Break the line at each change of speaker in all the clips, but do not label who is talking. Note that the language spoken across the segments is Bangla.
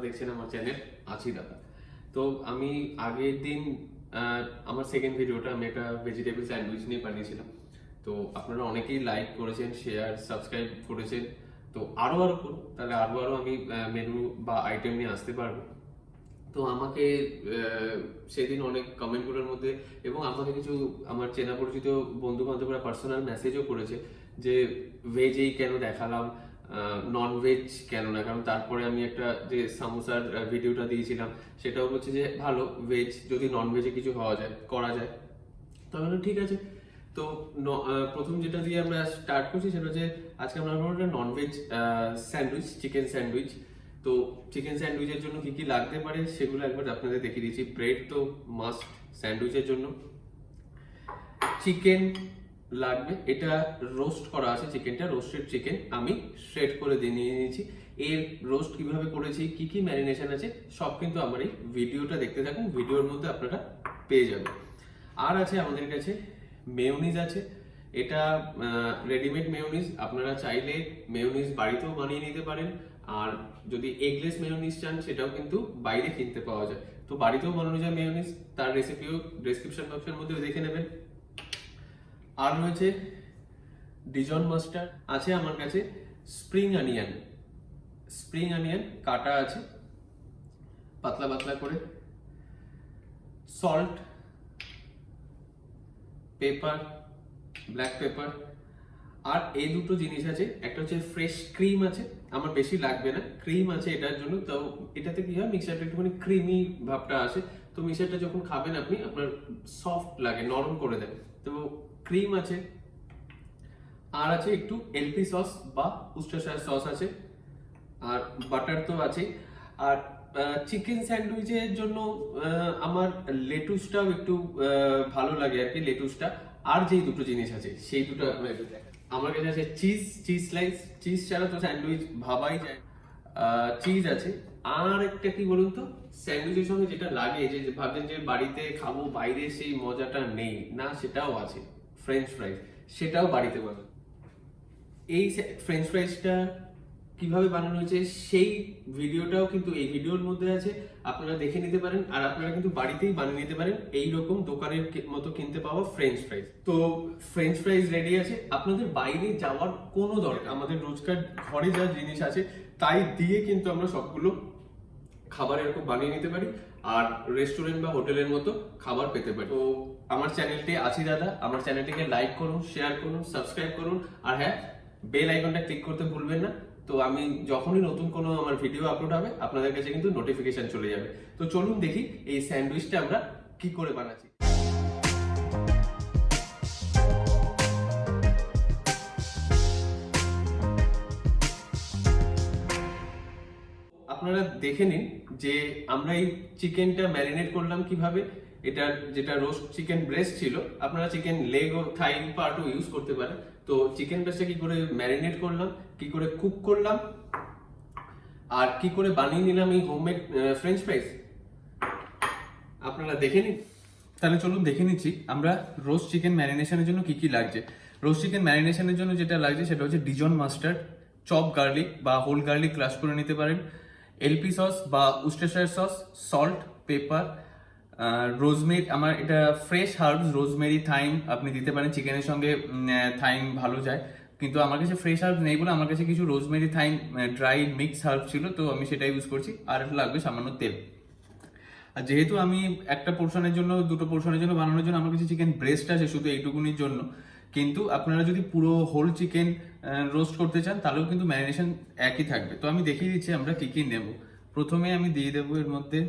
দেখছেন আমার চ্যানেল আছি দাদা। তো আমি আগের দিন আমার সেকেন্ড ভিডিওটা আমি একটা ভেজিটেবল স্যান্ডউইচ নিয়ে বানিয়েছিলাম। তো আপনারা অনেকেই লাইক করেছেন, শেয়ার, সাবস্ক্রাইব করেছেন। তো আরো করুন, তাহলে আরো আমি মেনু বা আইটেম নিয়ে আসতে পারবো। তো আমাকে সেদিন অনেক কমেন্টগুলোর মধ্যে এবং আমাকে কিছু আমার চেনা পরিচিত বন্ধু বান্ধবরা পার্সোনাল মেসেজও করেছে যে ভেজেই কেন দেখালাম, নন ভেজ কেন না। কারণ তারপরে আমি একটা যে সামোসার ভিডিওটা দিয়েছিলাম সেটাও বলছে যে ভালো, ভেজ যদি নন ভেজে কিছু হওয়া যায় করা যায়। তো আমি বললাম ঠিক আছে। তো প্রথম যেটা দিয়ে আমরা স্টার্ট করছি সেটা হচ্ছে আজকে আমরা একটা non veg sandwich, chicken sandwich. তো চিকেন স্যান্ডউইচের জন্য কি কি লাগতে পারে সেগুলো একবার আপনাদের দেখিয়ে দিচ্ছি। ব্রেড তো মাস্ট স্যান্ডউইচের জন্য। চিকেন লাগবে, এটা রোস্ট করা আছে চিকেনটা, রোস্টেড চিকেন আমি শ্রেড করে দিয়ে নিয়ে নিয়েছি। এর রোস্ট কিভাবে করেছি, কি কি ম্যারিনেশন আছে সব কিন্তু আমার এই ভিডিওটা দেখতে থাকুন, ভিডিওর মধ্যে আপনারা পেয়ে যাবেন। আর আছে আমাদের কাছে মেয়োনিজ আছে, এটা রেডিমেড মেয়োনিজ। আপনারা চাইলে মেয়োনিজ বাড়িতেও বানিয়ে নিতে পারেন, আর যদি এগলেস মেয়োনিজ চান সেটাও কিন্তু বাইরে কিনতে পাওয়া যায়। তো বাড়িতেও বানানো যায় মেয়োনিজ, তার রেসিপিও ডেসক্রিপশন বক্সের মধ্যে দেখে নেবেন। আর রয়েছে ডিজন মাস্টার্ড, আছে আমার কাছে স্প্রিং অনিয়ন, স্প্রিং অনিয়ন কাটা আছে পাতলা পাতলা করে, সল্ট, পেপার, ব্ল্যাক পেপার। আর এই দুটো জিনিস আছে, একটা হচ্ছে ফ্রেশ ক্রিম আছে, আমার বেশি লাগবে না, ক্রিম আছে এটার জন্য। তো এটাতে কি হয়, মিক্সারটা একটুখানি ক্রিমি ভাবটা আসে। তো মিক্সারটা যখন খাবেন আপনি, আপনার সফট লাগে, নরম করে দেয়। তো ক্রিম আছে, আর আছে একটু এলপি সস বা উস্টারশায়ার সস আছে, আর বাটার তো আছে। আর চিকেন স্যান্ডউইচের জন্য আমার লেটুসটাও একটু ভালো লাগে আর কি, লেটুসটা। আর যেই দুটো জিনিস আছে সেই দুটো আপনার একটু দেখেন। আমার কাছে আছে চিজ, চিজ স্লাইস, চিজ ছাড়া তো স্যান্ডউইচ ভাবাই যায়। চিজ আছে। আর একটা কি বলুন তো, স্যান্ডউইচের সঙ্গে যেটা লাগে, যে ভাবছেন যে বাড়িতে খাবো বাইরে সেই মজাটা নেই না, সেটাও আছে ফ্রেঞ্চ ফ্রাইজ, সেটাও বাড়িতে বানানো। এই ফ্রেঞ্চ ফ্রাইজটা কিভাবে বানানো হয়েছে সেই ভিডিওটাও কিন্তু এই ভিডিওর মধ্যে আছে, আপনারা দেখে নিতে পারেন। আর আপনারা কিন্তু বাড়িতেই বানিয়ে নিতে পারেন এই রকম দোকানের মতো কিনতে পাওয়া ফ্রেঞ্চ ফ্রাইজ। তো ফ্রেঞ্চ ফ্রাইজ রেডি আছে, আপনাদের বাইরে যাওয়ার কোনো দরকার, আমাদের রোজকার ঘরে যা জিনিস আছে তাই দিয়ে কিন্তু আমরা সবগুলো খাবার এরকম বানিয়ে নিতে পারি, আর রেস্টুরেন্ট বা হোটেলের মতো খাবার পেতে পারি। তো আমার চ্যানেলটি আছি দাদা, আমার চ্যানেলটিকে লাইক করুন, শেয়ার করুন, সাবস্ক্রাইব করুন, আর হ্যাঁ, বেল আইকনটা ক্লিক করতে ভুলবেন না। তো আমি যখনই নতুন কোনো আমার ভিডিও আপলোড হবে আপনাদের কাছে কিন্তু নোটিফিকেশন চলে যাবে। তো চলুন দেখি এই স্যান্ডউইচটা আমরা কি করে বানাচ্ছি। আপনারা দেখে নিন যে আমরা এই চিকেনটা ম্যারিনেট করলাম কিভাবে। এটা যেটা রোস্ট চিকেন ব্রেস্ট ছিল, আপনারা চিকেন লেগ ও থাই পার্টও ইউজ করতে পারেন। তো চিকেন ব্রেস্টটা কি করে ম্যারিনেট করলাম, কি করে কুক করলাম, আর কি করে বানিয়ে নিলাম এই হোমমেড ফ্রেঞ্চ ফ্রাইজ, আপনারা দেখে নিন। তাহলে চলুন দেখে নিচ্ছি আমরা রোস্ট চিকেন ম্যারিনেশনের জন্য কি কি লাগছে। রোস্ট চিকেন ম্যারিনেশনের জন্য যেটা লাগছে সেটা হচ্ছে ডিজন মাস্টার্ড, চপ গার্লিক বা হোল গার্লিক ক্রাশ করে নিতে পারেন, এলপি সস বা Worcestershire sauce, salt, paper, rosemary, আমার এটা ফ্রেশ হার্বস, রোজমেরি, থাইম আপনি দিতে পারেন, চিকেনের সঙ্গে থাইম ভালো যায়। কিন্তু আমার কাছে ফ্রেশ হার্বস নেই বলে আমার কাছে কিছু rosemary thyme dry mix herb ছিল, তো আমি সেটাই ইউজ করছি। আর লাগবে সামান্য তেল। আর যেহেতু আমি একটা পোর্শনের জন্য, দুটো পোর্শনের জন্য বানানোর জন্য আমার কাছে চিকেন ব্রেস্ট আছে শুধু এইটুকুনির জন্য। কিন্তু আপনারা যদি পুরো হোল চিকেন রোস্ট করতে চান তাহলেও কিন্তু ম্যারিনেশন একই থাকবে। তো আমি দেখিয়ে দিচ্ছি আমরা কি কি নেব। প্রথমে আমি দিয়ে দেবো এর মধ্যে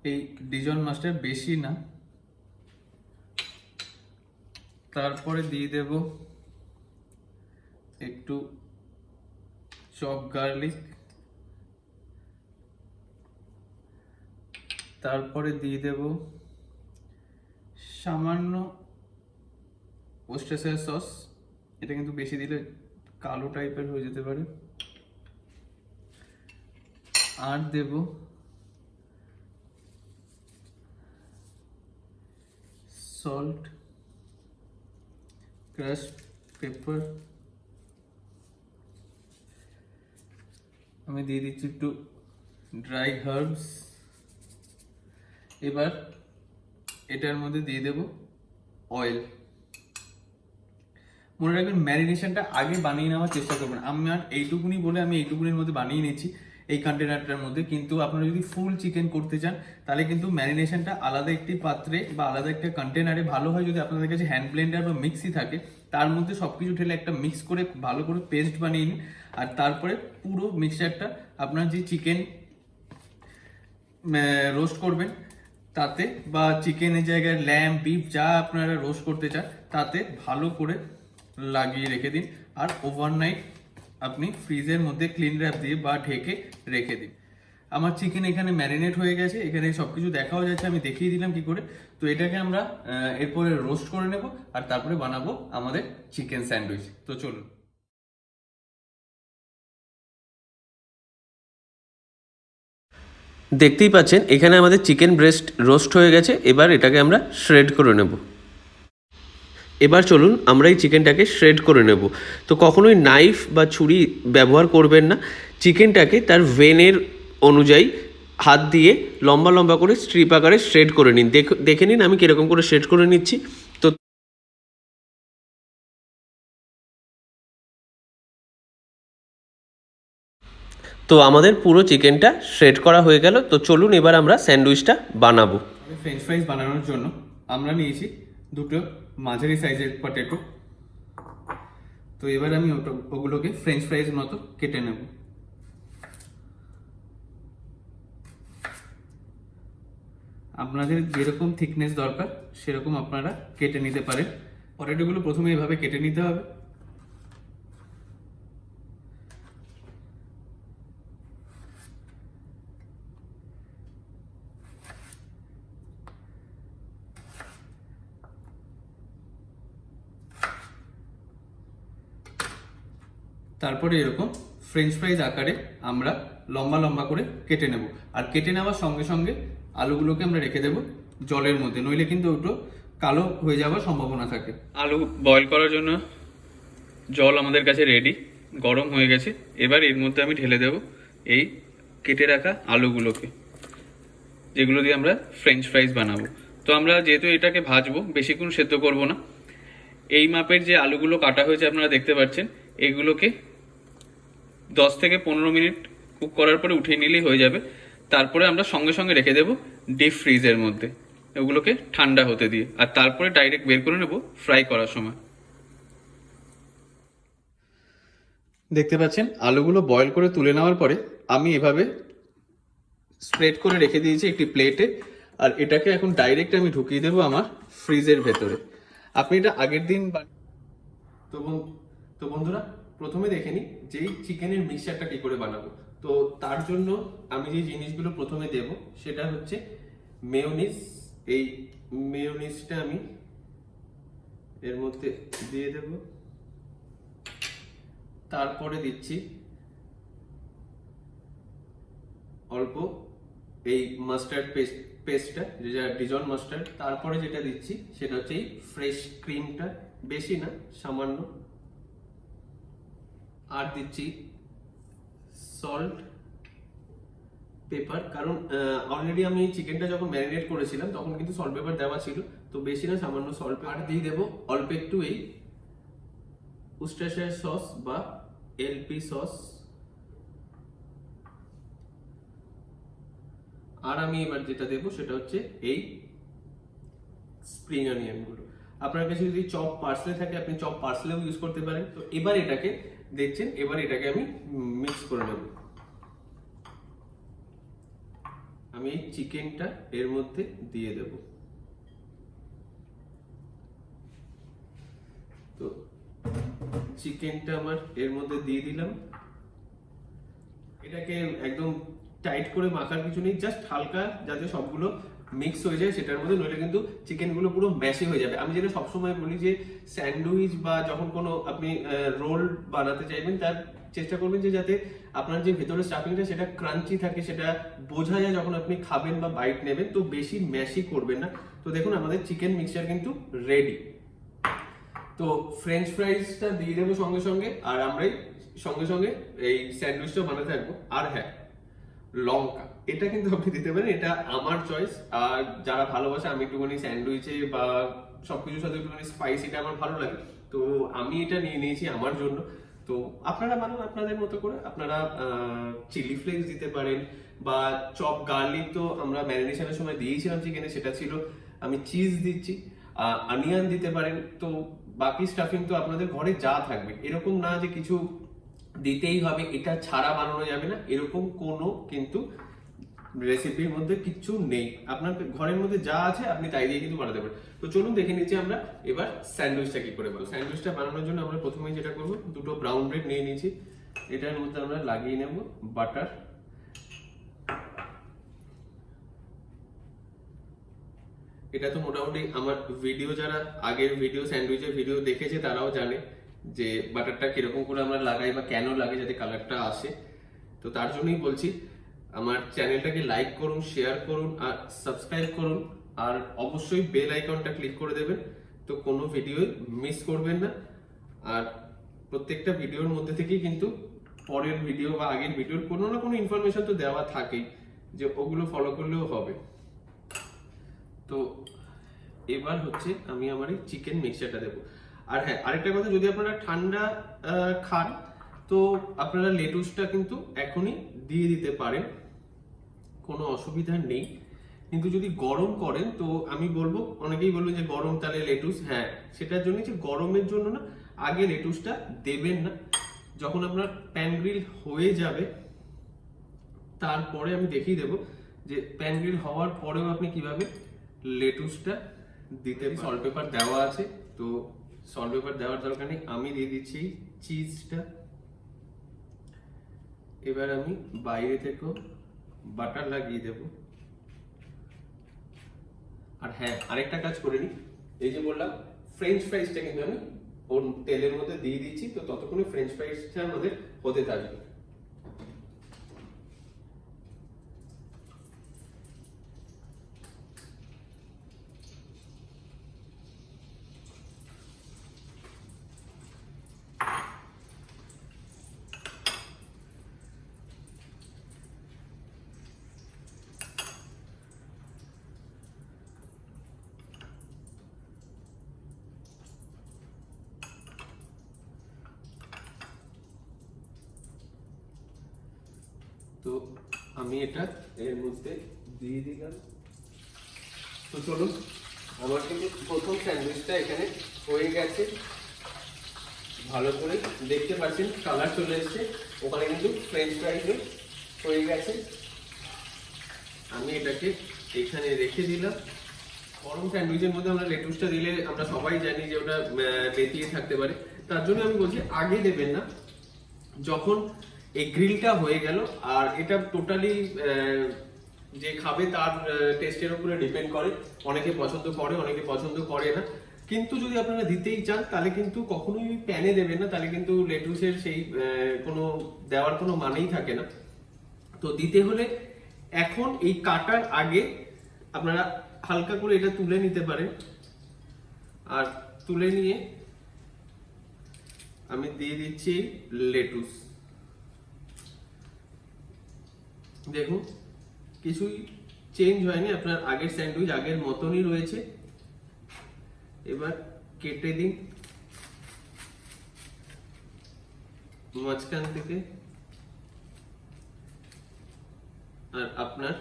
এই ডিজন মাস্টার, বেশি না। তারপরে দিয়ে দেব একটু চপ গার্লিক, তারপরে দিয়ে দেব সামান্য ওস্টারশায়ার সস, এটা কিন্তু বেশি দিলে কালো টাইপের হয়ে যেতে পারে। আর দেব সল্ট, ক্রাশ পেপার, আমি দিয়ে দিচ্ছি একটু ড্রাই হার্বস। এবার এটার মধ্যে দিয়ে দেব অয়েল। মনে রাখবেন ম্যারিনেশনটা আগে বানিয়ে নেওয়ার চেষ্টা করবেন। আমার এইটুকুনি বলে আমি এইটুকুনির মধ্যে বানিয়ে নিচ্ছি এই কন্টেনারটার মধ্যে, কিন্তু আপনারা যদি ফুল চিকেন করতে চান তাহলে কিন্তু ম্যারিনেশনটা আলাদা একটি পাত্রে বা আলাদা একটা কন্টেনারে ভালো হয় যদি আপনাদের কাছে হ্যান্ড ব্লেন্ডার বা মিক্সি থাকে, তার মধ্যে সবকিছু ঢেলে একটা মিক্স করে ভালো করে পেস্ট বানিয়ে নিন। আর তারপরে পুরো মিক্সচারটা আপনার যে চিকেন রোস্ট করবেন তাতে, বা চিকেনের জায়গায় ল্যাম্ব বিফ যা আপনারা রোস্ট করতে চান তাতে ভালো করে লাগিয়ে রেখে দিন। আর ওভারনাইট আপনি ফ্রিজের মধ্যে ক্লিন র্যাপ দিয়ে বা ঢেকে রেখে দিন। আমার চিকেন এখানে ম্যারিনেট হয়ে গেছে, এখানে সবকিছু দেখাও যাচ্ছে, আমি দেখিয়ে দিলাম কি করে। তো এটাকে আমরা এরপরে রোস্ট করে নেব আর তারপরে বানাবো আমাদের চিকেন স্যান্ডউইচ। তো চলুন।
দেখতেই পাচ্ছেন এখানে আমাদের চিকেন ব্রেস্ট রোস্ট হয়ে গেছে। এবার এটাকে আমরা শ্রেড করে নেব। এবার চলুন আমরা এই চিকেনটাকে শ্রেড করে নেব। তো কখনোই নাইফ বা ছুরি ব্যবহার করবেন না। চিকেনটাকে তার ভেনের অনুযায়ী হাত দিয়ে লম্বা লম্বা করে স্ট্রিপ আকারে শ্রেড করে নিন। দেখে নিন আমি কীরকম করে শ্রেড করে নিচ্ছি। তো তো আমাদের পুরো চিকেনটা শ্রেড করা হয়ে গেল। তো চলুন এবার আমরা স্যান্ডউইচটা বানাবো।
ফ্রেঞ্চ ফ্রাইজ বানানোর জন্য আমরা নিয়েছি দুটো মাঝারি সাইজের পটেটো। তো এবার আমি ওগুলোকে ফ্রেঞ্চ ফ্রাইজ মতো কেটে নেব। আপনাদের যেরকম থিকনেস দরকার সেরকম আপনারা কেটে নিতে পারেন। পটেটোগুলো প্রথমে এভাবে কেটে নিতে হবে। তারপরে এরকম ফ্রেঞ্চ ফ্রাইজ আকারে আমরা লম্বা লম্বা করে কেটে নেব। আর কেটে নেওয়ার সঙ্গে সঙ্গে আলুগুলোকে আমরা রেখে দেব জলের মধ্যে, নইলে কিন্তু ওটা কালো হয়ে যাওয়ার সম্ভাবনা থাকে। আলু বয়েল করার জন্য জল আমাদের কাছে রেডি, গরম হয়ে গেছে। এবার এর মধ্যে আমি ঢেলে দেব এই কেটে রাখা আলুগুলোকে, যেগুলো দিয়ে আমরা ফ্রেঞ্চ ফ্রাইজ বানাবো। তো আমরা যেহেতু এটাকে ভাজবো, বেশিক্ষণ সেদ্ধ করব না। এই মাপের যে আলুগুলো কাটা হয়েছে আপনারা দেখতে পাচ্ছেন, এগুলোকে 10 থেকে 15 মিনিট কুক করার পরে উঠিয়ে নিলেই হয়ে যাবে। তারপরে আমরা সঙ্গে সঙ্গে রেখে দেব ডিপ ফ্রিজের মধ্যে, ওগুলোকে ঠান্ডা হতে দিয়ে। আর তারপরে ডাইরেক্ট বের করে নেব ফ্রাই করার সময়। দেখতে পাচ্ছেন আলুগুলো বয়েল করে তুলে নেওয়ার পরে আমি এভাবে স্প্রেড করে রেখে দিয়েছি একটি প্লেটে। আর এটাকে এখন ডাইরেক্ট আমি ঢুকিয়ে দেবো আমার ফ্রিজের ভেতরে। আপনি এটা আগের দিন তো বন্ধুরা, প্রথমে দেখে নিই যে চিকেনের মিক্সচারটা কি করে বানাবো। তো তার জন্য আমি যে জিনিসগুলো প্রথমে দেব সেটা হচ্ছে মেয়োনিজ। এই মেয়োনিজটা আমি এর মধ্যে দিয়ে দেব। তারপরে দিচ্ছি অল্প এই মাস্টার্ড পেস্টটা, যেটা ডিজন মাস্টার্ড। তারপরে যেটা দিচ্ছি সেটা হচ্ছে এই ফ্রেশ ক্রিমটা, বেশি না, সামান্য। আর দিচ্ছি সল্ট, পেপার, কারণ অলরেডি আমি চিকেনটা যখন ম্যারিনেট করেছিলাম তখন কিন্তু সল্ট পেপার দেওয়া ছিল। তো বেশি না, সামান্য সল্ট। আর দিয়ে দেবো অল্প একটু এই উস্টারশায়ার সস বা এলপি সস। আর আমি এবার যেটা দেবো সেটা হচ্ছে এই স্প্রিং অনিয়ন গুলো। আপনার কাছে যদি চপ পার্সলে থাকে আপনি চপ পার্সলেও ইউজ করতে পারেন। তো এবার এটাকে দেখছেন, এবার এটাকে আমি মিক্স করে নেব। আমি এই চিকেনটা এর মধ্যে দিয়ে দেব। তো চিকেনটা আমার এর মধ্যে দিয়ে দিলাম। এটাকে একদম টাইট করে মাখার কিছু নেই, জাস্ট হালকা যাতে সবগুলো মিক্স হয়ে যায় সেটার মধ্যে, নইলে কিন্তু চিকেনগুলো পুরো ম্যাশি হয়ে যাবে। আমি যেটা সবসময় বলি যে স্যান্ডউইচ বা যখন কোনো আপনি রোল বানাতে চাইবেন তার চেষ্টা করবেন যে যাতে আপনার যে ভেতরে স্টাফিংটা সেটা ক্রাঞ্চি থাকে, সেটা বোঝা যায় যখন আপনি খাবেন বা বাইট নেবেন। তো বেশি ম্যাশি করবেন না। তো দেখুন আমাদের চিকেন মিক্সচার কিন্তু রেডি। তো ফ্রেঞ্চ ফ্রাইজটা দিয়ে দেবো সঙ্গে সঙ্গে। আর আমরা সঙ্গে সঙ্গে এই স্যান্ডউইচটা বানাতে থাকবো। আর হ্যাঁ, লঙ্কা এটা কিন্তু আপনি দিতে পারেন, এটা আমার চয়েস। আর যারা ভালোবাসে, আমি একটুখানি স্যান্ডউইচে বা সবকিছুর সাথে একটুখানি স্পাইসিটা আমার ভালো লাগে, তো আমি এটা নিয়ে নিয়েছি আমার জন্য। তো আপনারা বানান আপনাদের মতো করে, আপনারা চিলি ফ্লেক্স দিতে পারেন বা চপ গার্লিক তো আমরা ম্যারিনেশনের সময় দিয়েছিলাম চিকেনে, সেটা ছিল। আমি চিজ দিচ্ছি, অনিয়ন দিতে পারেন। তো বাকি স্টাফিং তো আপনাদের ঘরে যা থাকবে, এরকম না যে কিছু দিতেই হবে, এটা ছাড়া বানানো যাবে না, এরকম কোনো কিন্তু রেসিপির মধ্যে কিচ্ছু নেই। আপনার ঘরের মধ্যে যা আছে আপনি তাই দিয়ে কিন্তু বানাতে পারেন। তো চলুন দেখে নিচ্ছি আমরা এবার স্যান্ডউইচটা কি করে বানাবো। স্যান্ডউইচটা বানানোর জন্য আমরা প্রথমেই যেটা করবো, দুটো ব্রাউন ব্রেড নিয়ে নিয়েছি, এটার মধ্যে আমরা লাগিয়ে নেব বাটার। এটা তো মোটামুটি আমার ভিডিও, যারা আগের ভিডিও স্যান্ডউইচের ভিডিও দেখেছে তারাও জানে যে বাটারটা কিরকম করে আমরা লাগাই বা কেন লাগে, যাতে কালারটা আসে। তো তার জন্যই বলছি, আমার চ্যানেলটাকে লাইক করুন, শেয়ার করুন আর সাবস্ক্রাইব করুন। আর অবশ্যই বেল আইকনটা ক্লিক করে দেবেন, তো কোনো ভিডিও মিস করবেন না। আর প্রত্যেকটা ভিডিওর মধ্যে থেকেই কিন্তু পরের ভিডিও বা আগের ভিডিওর কোনো না কোনো ইনফরমেশন তো দেওয়া থাকেই, যে ওগুলো ফলো করলেও হবে। তো এবার হচ্ছে আমি আমার এই চিকেন মিক্সচারটা দেবো। আর হ্যাঁ, আরেকটা কথা, যদি আপনারা ঠান্ডা খান তো আপনারা লেটুসটা কিন্তু এখনই দিয়ে দিতে পারেন, কোনো অসুবিধা নেই। কিন্তু যদি গরম করেন তো আমি বলবো, অনেকেই বলবো যে গরম তাহলে লেটুস, হ্যাঁ সেটার জন্য, যে গরমের জন্য না, আগে লেটুসটা দেবেন না। যখন আপনার প্যান গ্রিল হয়ে যাবে তারপরে আমি দেখিয়ে দেবো যে প্যান গ্রিল হওয়ার পরেও আপনি কিভাবে লেটুসটা দিতে। সল্ট পেপার দেওয়া আছে, তো সল্ট পেপার দেওয়ার দরকার নেই, আমি দিয়ে দিচ্ছি চিজটা। এবার আমি বাইরে থেকেও বাটার লাগিয়ে দেব। আর হ্যাঁ, আরেকটা কাজ করে নিই, এই যে বললাম ফ্রেঞ্চ ফ্রাইসটা কিন্তু আমি ওর তেলের মধ্যে দিয়ে দিচ্ছি, তো ততক্ষণে ফ্রেঞ্চ ফ্রাইসটা আমাদের হতে থাকবে। তো আমি এটা এর মধ্যে দিয়ে দিলাম। তো চলুন, আমার কিন্তু প্রথম স্যান্ডউইচটা এখানে হয়ে গেছে, ভালো করে দেখতে পাচ্ছেন কালার চলে এসছে, ওখানে কিন্তু ফ্রেঞ্চ ফ্রাইজও হয়ে গেছে। আমি এটাকে এখানে রেখে দিলাম। গরম স্যান্ডউইচের মধ্যে আমরা লেটুসটা দিলে আমরা সবাই জানি যে ওটা বেঁচিয়ে থাকতে পারে, তার জন্য আমি বলছি আগে দেবেন না, যখন এই গ্রিলটা হয়ে গেল। আর এটা টোটালি যে খাবে তার টেস্টের উপরে ডিপেন্ড করে, অনেকে পছন্দ করে অনেকে পছন্দ করে না। কিন্তু যদি আপনারা দিতেই চান তাহলে কিন্তু কখনোই প্যানে দেবেন না, তাহলে কিন্তু লেটুসের সেই কোনো দেওয়ার কোনো মানেই থাকে না। তো দিতে হলে এখন এই কাটার আগে আপনারা হালকা করে এটা তুলে নিতে পারেন। আর তুলে নিয়ে আমি দিয়ে দিচ্ছি লেটুস। দেখুন কিছুই চেঞ্জ হয়নি, আপনার আগের স্যান্ডউইচ আগের মতনই রয়েছে। এবার কেটে দিন মাঝখান থেকে, আর আপনার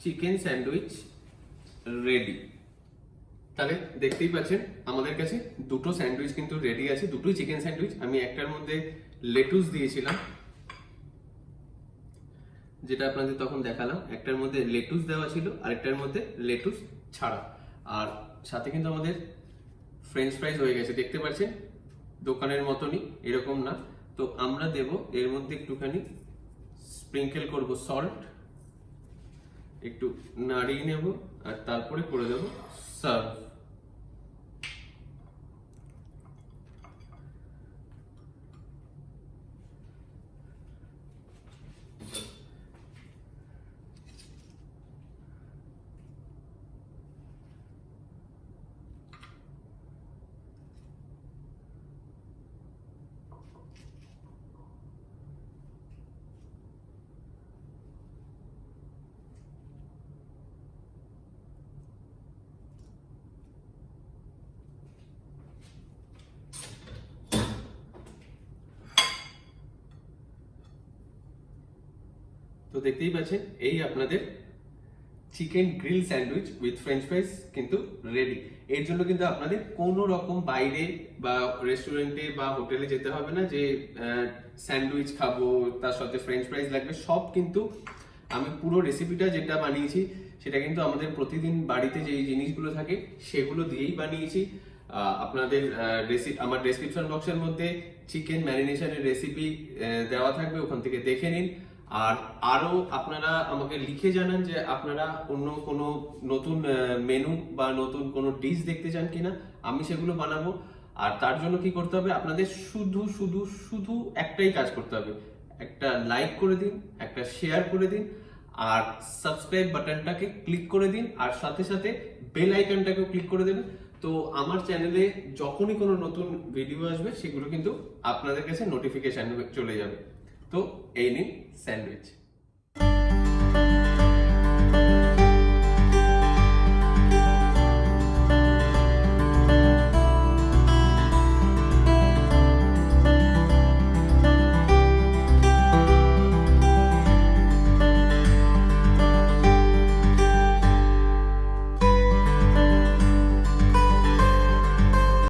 চিকেন স্যান্ডউইচ রেডি। তাহলে দেখতেই পাচ্ছেন আমাদের কাছে দুটো স্যান্ডউইচ কিন্তু রেডি আছে, দুটোই চিকেন স্যান্ডউইচ। আমি একটার মধ্যে লেটুস দিয়েছিলাম, যেটা আপনাদের তখন দেখালাম, একটার মধ্যে লেটুস দেওয়া ছিল, আরেকটার মধ্যে লেটুস ছাড়া। আর সাথে কিন্তু আমাদের ফ্রেঞ্চ ফ্রাইজ হয়ে গেছে, দেখতে পাচ্ছেন দোকানের মতনই, এরকম না। তো আমরা দেব এর মধ্যে একটুখানি স্প্রিঙ্কেল করব সল্ট, একটু নাড়িয়ে নেব আর তারপরে করে দেব সার্ভ। তো দেখতেই পাচ্ছেন এই আপনাদের chicken grill sandwich with French fries কিন্তু রেডি। এর জন্য কিন্তু আপনাদের কোনো রকম বাইরে বা রেস্টুরেন্টে বা হোটেলে যেতে হবে না যে স্যান্ডউইচ খাবো তার সাথে ফ্রেঞ্চ ফ্রাইস লাগবে। সব কিন্তু আমি পুরো রেসিপিটা যেটা বানিয়েছি সেটা কিন্তু আমাদের প্রতিদিন বাড়িতে যে জিনিসগুলো থাকে সেগুলো দিয়েই বানিয়েছি। আপনাদের আমার ডেসক্রিপশন বক্সের মধ্যে চিকেন ম্যারিনেশনের রেসিপি দেওয়া থাকবে, ওখান থেকে দেখে নিন। আর আরো আপনারা আমাকে লিখে জানান যে আপনারা অন্য কোনো নতুন মেনু বা নতুন কোনো ডিশ দেখতে চান কিনা, আমি সেগুলো বানাবো। আর তার জন্য কি করতে হবে, আপনাদের শুধু শুধু শুধু একটাই কাজ করতে হবে, একটা লাইক করে দিন, একটা শেয়ার করে দিন, আর সাবস্ক্রাইব বাটনটাকে ক্লিক করে দিন, আর সাথে সাথে বেল আইকনটাকেও ক্লিক করে দেবেন। তো আমার চ্যানেলে যখনই কোনো নতুন ভিডিও আসবে সেগুলো কিন্তু আপনাদের কাছে নোটিফিকেশন চলে যাবে। তো এই নিন স্যান্ডউইচ।